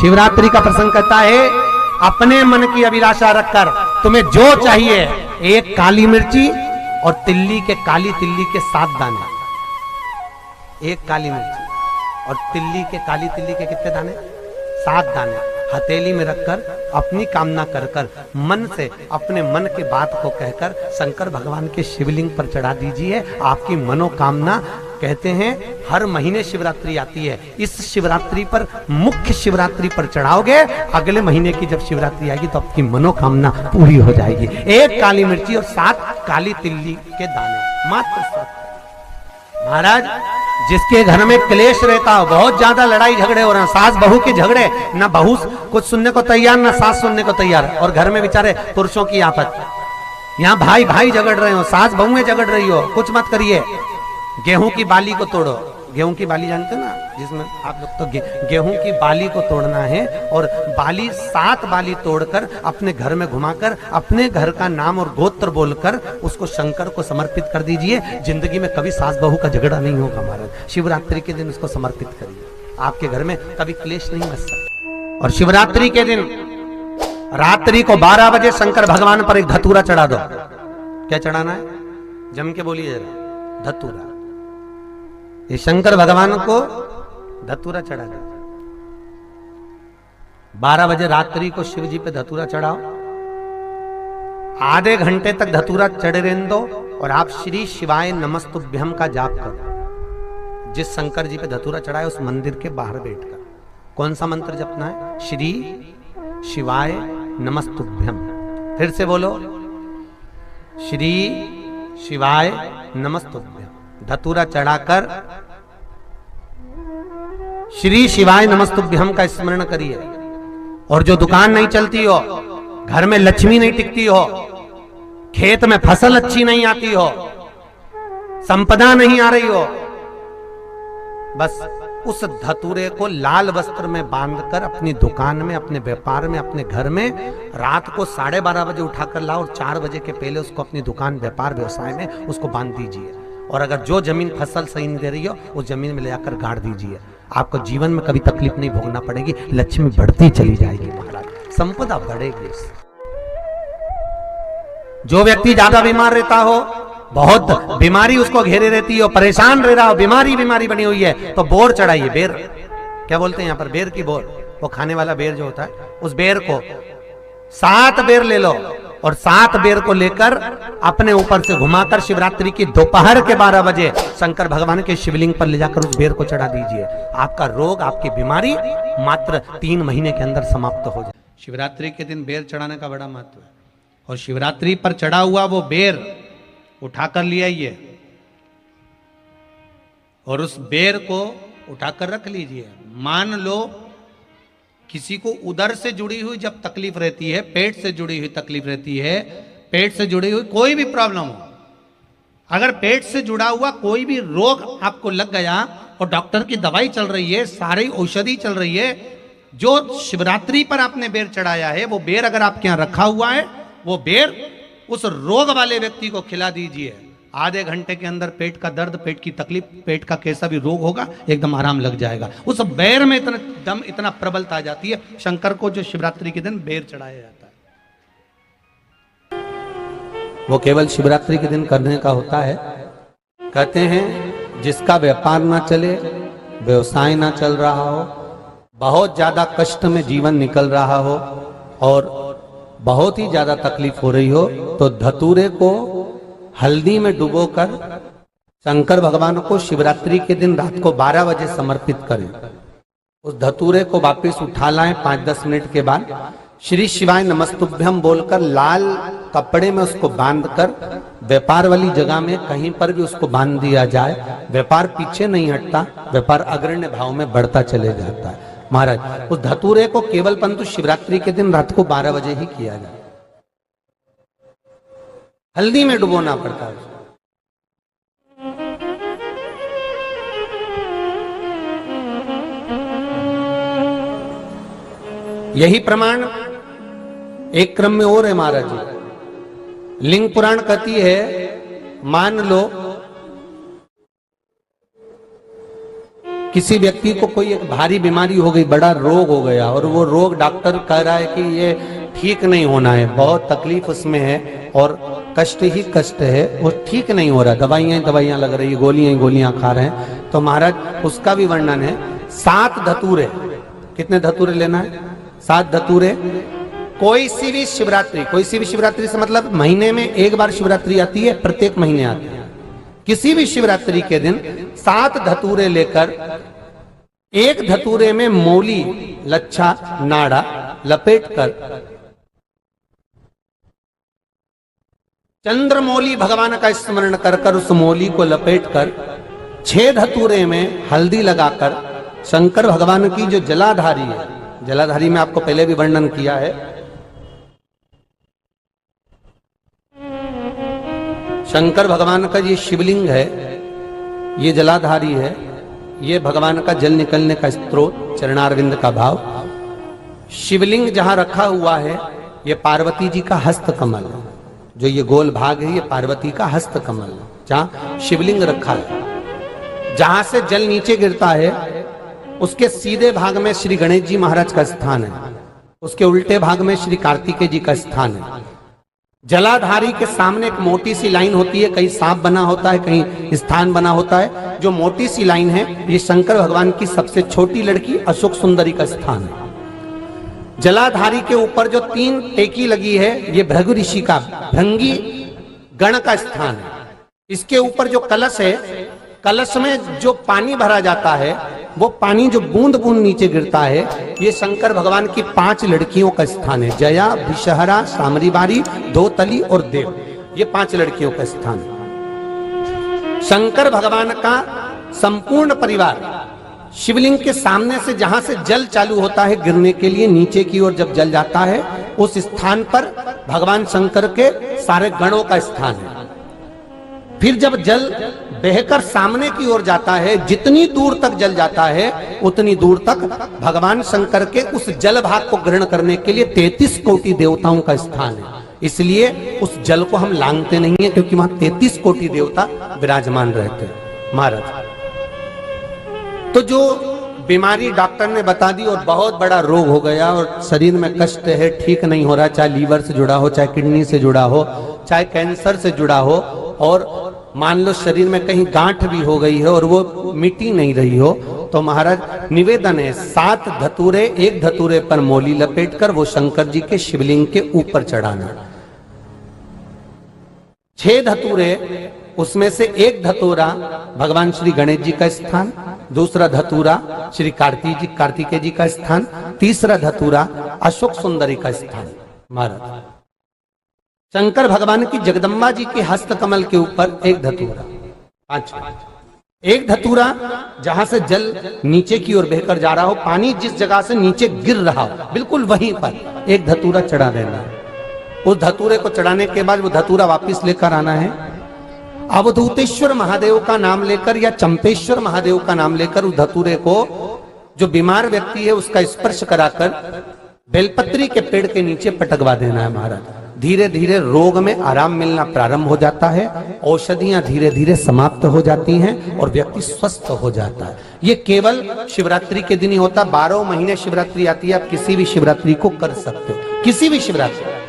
शिवरात्रि का प्रसंग कहता है, अपने मन की अभिलाषा रखकर तुम्हें जो चाहिए, एक काली मिर्ची और काली तिल्ली के 7 दाने। एक काली मिर्ची और काली तिल्ली के कितने दाने? 7 दाने हथेली में रखकर अपनी कामना कर कर मन से अपने मन की बात को कहकर शंकर भगवान के शिवलिंग पर चढ़ा दीजिए। आपकी मनोकामना, कहते हैं हर महीने शिवरात्रि आती है, इस शिवरात्रि पर, मुख्य शिवरात्रि पर चढ़ाओगे, अगले महीने की जब शिवरात्रि आएगी तो आपकी मनोकामना पूरी हो जाएगी। एक काली मिर्ची और 7 काली तिल्ली के दाने, मात्र 7। महाराज, जिसके घर में क्लेश रहता हो, बहुत ज्यादा लड़ाई झगड़े हो रहे हैं, सास बहू के झगड़े, ना बहू कुछ सुनने को तैयार ना सास सुनने को तैयार, और घर में बेचारे पुरुषों की आफत, यहाँ भाई भाई झगड़ रहे हो, सास बहुएं झगड़ रही हो, कुछ मत करिए। गेहूं की बाली को तोड़ो। गेहूं की बाली जानते ना, जिसमें आप लोग तो गेहूं की बाली को तोड़ना है, और बाली 7 बाली तोड़कर अपने घर में घुमाकर अपने घर का नाम और गोत्र बोलकर उसको शंकर को समर्पित कर दीजिए। जिंदगी में कभी सास बहू का झगड़ा नहीं होगा महाराज। शिवरात्रि के दिन उसको समर्पित करिए, आपके घर में कभी क्लेश नहीं बच सकता। और शिवरात्रि के दिन रात्रि को 12 बजे शंकर भगवान पर एक धतूरा चढ़ा दो। क्या चढ़ाना है? जम के बोलिए जरा। धतूरा। ये शंकर भगवान को धतूरा चढ़ा दो। 12 बजे रात्रि को शिव जी पे धतूरा चढ़ाओ। आधे घंटे तक धतूरा चढ़े रहने दो और आप श्री शिवाय नमस्तुभ्यम का जाप करो। जिस शंकर जी पे धतूरा चढ़ाए उस मंदिर के बाहर बैठकर कौन सा मंत्र जपना है? श्री शिवाय नमस्तुभ्यम। फिर से बोलो, श्री शिवाय नमस्तुभ्यम। धतूरा चढ़ाकर श्री शिवाय नमस्तुभ्यम का स्मरण करिए। और जो दुकान नहीं चलती हो, घर में लक्ष्मी नहीं टिकती हो, खेत में फसल अच्छी नहीं आती हो, संपदा नहीं आ रही हो, बस उस धतूरे को लाल वस्त्र में बांधकर अपनी दुकान में, अपने व्यापार में, अपने घर में रात को 12:30 बजे उठाकर लाओ और 4 बजे के पहले उसको अपनी दुकान, व्यापार, व्यवसाय में उसको बांध दीजिए। और अगर जो जमीन फसल सही नहीं दे रही हो, उस जमीन में ले जाकर गाड़ दीजिए। आपको जीवन में कभी तकलीफ नहीं भोगना पड़ेगी, लक्ष्मी बढ़ती चली जाएगी महाराज, संपदा बढ़ेगी। जो व्यक्ति ज्यादा बीमार रहता हो, बहुत बीमारी उसको घेरे रहती हो, परेशान रह रहा हो, बीमारी बनी हुई है, तो बोर चढ़ाइए। बेर, क्या बोलते हैं यहाँ पर? बेर की बोर, वो खाने वाला बेर जो होता है, उस बेर को 7 बेर ले लो और 7 बेर को लेकर अपने ऊपर से घुमाकर शिवरात्रि की दोपहर के 12 बजे शंकर भगवान के शिवलिंग पर ले जाकर उस बेर को चढ़ा दीजिए। आपका रोग, आपकी बीमारी मात्र 3 महीने के अंदर समाप्त हो जाए। शिवरात्रि के दिन बेर चढ़ाने का बड़ा महत्व है। और शिवरात्रि पर चढ़ा हुआ वो बेर उठाकर ले आइए और उस बेर को उठाकर रख लीजिए। मान लो किसी को उदर से जुड़ी हुई जब तकलीफ रहती है, पेट से जुड़ी हुई तकलीफ रहती है, पेट से जुड़ी हुई कोई भी प्रॉब्लम हो, अगर पेट से जुड़ा हुआ कोई भी रोग आपको लग गया और डॉक्टर की दवाई चल रही है, सारी औषधि चल रही है, जो शिवरात्रि पर आपने बेर चढ़ाया है, वो बेर अगर आपके यहाँ रखा हुआ है, वो बेर उस रोग वाले व्यक्ति को खिला दीजिए। आधे घंटे के अंदर पेट का दर्द, पेट की तकलीफ, पेट का कैसा भी रोग होगा, एकदम आराम लग जाएगा। उस बेर में इतना प्रबलता आ जाती है शंकर को, जो शिवरात्रि के दिन बेर चढ़ाया जाता है। वो केवल शिवरात्रि के दिन करने का होता है। कहते हैं जिसका व्यापार ना चले, व्यवसाय ना चल रहा हो, बहुत ज्यादा कष्ट में जीवन निकल रहा हो और बहुत ही ज्यादा तकलीफ हो रही हो, तो धतूरे को हल्दी में डुबोकर शंकर भगवान को शिवरात्रि के दिन रात को 12 बजे समर्पित करें। उस धतूरे को वापस उठा लाएं 5-10 मिनट के बाद, श्री शिवाय नमस्तुभ्यम बोलकर लाल कपड़े में उसको बांधकर व्यापार वाली जगह में कहीं पर भी उसको बांध दिया जाए। व्यापार पीछे नहीं हटता, व्यापार अग्रण्य भाव में बढ़ता चले जाता है। महाराज, उस धतूरे को केवल परंतु शिवरात्रि के दिन रात को 12 बजे ही किया जाए। हल्दी में डुबोना पड़ता है। यही प्रमाण एक क्रम में और है महाराज जी। लिंग पुराण कहती है, मान लो किसी व्यक्ति को कोई एक भारी बीमारी हो गई, बड़ा रोग हो गया, और वो रोग डॉक्टर कह रहा है कि ये ठीक नहीं होना है, बहुत तकलीफ उसमें है और कष्ट ही कष्ट है, वो ठीक नहीं हो रहा, दवाइयां लग रही, गोलियां खा रहे हैं, तो महाराज उसका भी वर्णन है। 7 धतूरे, कितने धतूरे लेना है? 7 धतूरे। कोई सी भी शिवरात्रि से मतलब महीने में एक बार शिवरात्रि आती है, प्रत्येक महीने आती है। किसी भी शिवरात्रि के दिन 7 धतूरे लेकर, एक धतूरे में मौली, लच्छा, नाड़ा लपेटकर, चंद्रमौली भगवान का स्मरण कर उस मौली को लपेटकर, 6 धतूरे में हल्दी लगाकर शंकर भगवान की जो जलाधारी है, जलाधारी में आपको पहले भी वर्णन किया है, शंकर भगवान का ये शिवलिंग है, ये जलाधारी है, ये भगवान का जल निकलने का स्रोत, चरणारविंद का भाव। शिवलिंग जहां रखा हुआ है ये पार्वती जी का हस्त कमल है, जो ये गोल भाग है ये पार्वती का हस्त कमल है, जहां शिवलिंग रखा है। जहां से जल नीचे गिरता है उसके सीधे भाग में श्री गणेश जी महाराज का स्थान है, उसके उल्टे भाग में श्री कार्तिकेय जी का स्थान है। जलाधारी के सामने एक मोटी सी लाइन होती है, कहीं सांप बना होता है, कहीं स्थान बना होता है। जो मोटी सी लाइन है ये शंकर भगवान की सबसे छोटी लड़की अशोक सुंदरी का स्थान है। जलाधारी के ऊपर जो 3 टेकी लगी है ये भृगु ऋषि का, भृंगी गण का स्थान है। इसके ऊपर जो कलश है, कलश में जो पानी भरा जाता है, वो पानी जो बूंद बूंद नीचे गिरता है, ये शंकर भगवान की 5 लड़कियों का स्थान है। जया, विषहरा, सामरीबारी, धोतली और देव, ये 5 लड़कियों का स्थान है। शंकर भगवान का संपूर्ण परिवार शिवलिंग के सामने से, जहां से जल चालू होता है गिरने के लिए नीचे की ओर जब जल जाता है, उस स्थान पर भगवान शंकर के सारे गणों का स्थान है। फिर जब जल बहकर सामने की ओर जाता है, जितनी दूर तक जल जाता है उतनी दूर तक भगवान शंकर के उस जल भाग को ग्रहण करने के लिए 33 कोटि देवताओं का स्थान है। इसलिए उस जल को हम लांघते नहीं है, क्योंकि वहां 33 कोटि देवता विराजमान रहते हैं महाराज। तो जो बीमारी डॉक्टर ने बता दी और बहुत बड़ा रोग हो गया और शरीर में कष्ट है, ठीक नहीं हो रहा, चाहे लीवर से जुड़ा हो, चाहे किडनी से जुड़ा हो, चाहे कैंसर से जुड़ा हो, और मान लो शरीर में कहीं गांठ भी हो गई है और वो मिटी नहीं रही हो, तो महाराज निवेदन है 7 धतूरे, एक धतूरे पर मौली लपेटकर वो शंकर जी के शिवलिंग के ऊपर चढ़ाना। 6 धतूरे, उसमें से एक धतूरा भगवान श्री गणेश जी का स्थान, दूसरा धतूरा श्री कार्तिकेय जी का स्थान, तीसरा धतूरा अशोक सुंदरी का स्थान। महाराज शंकर भगवान की जगदम्बा जी के हस्त कमल के ऊपर एक धतूरा, 5, एक धतूरा जहां से जल नीचे की ओर बहकर जा रहा हो, पानी जिस जगह से नीचे गिर रहा हो बिल्कुल वहीं पर एक धतूरा चढ़ा देना है। उस धतूरे को चढ़ाने के बाद वो धतूरा वापस लेकर आना है, अवधूतेश्वर महादेव का नाम लेकर या चंपेश्वर महादेव का नाम लेकर उस धतूरे को, जो बीमार व्यक्ति है उसका स्पर्श कराकर बेलपत्री के पेड़ के नीचे पटकवा देना है। महाराज धीरे धीरे रोग में आराम मिलना प्रारंभ हो जाता है, औषधियां धीरे धीरे समाप्त हो जाती हैं और व्यक्ति स्वस्थ हो जाता है। ये केवल शिवरात्रि के दिन ही होता, 12 महीने शिवरात्रि आती है, आप किसी भी शिवरात्रि को कर सकते हो, किसी भी शिवरात्रि।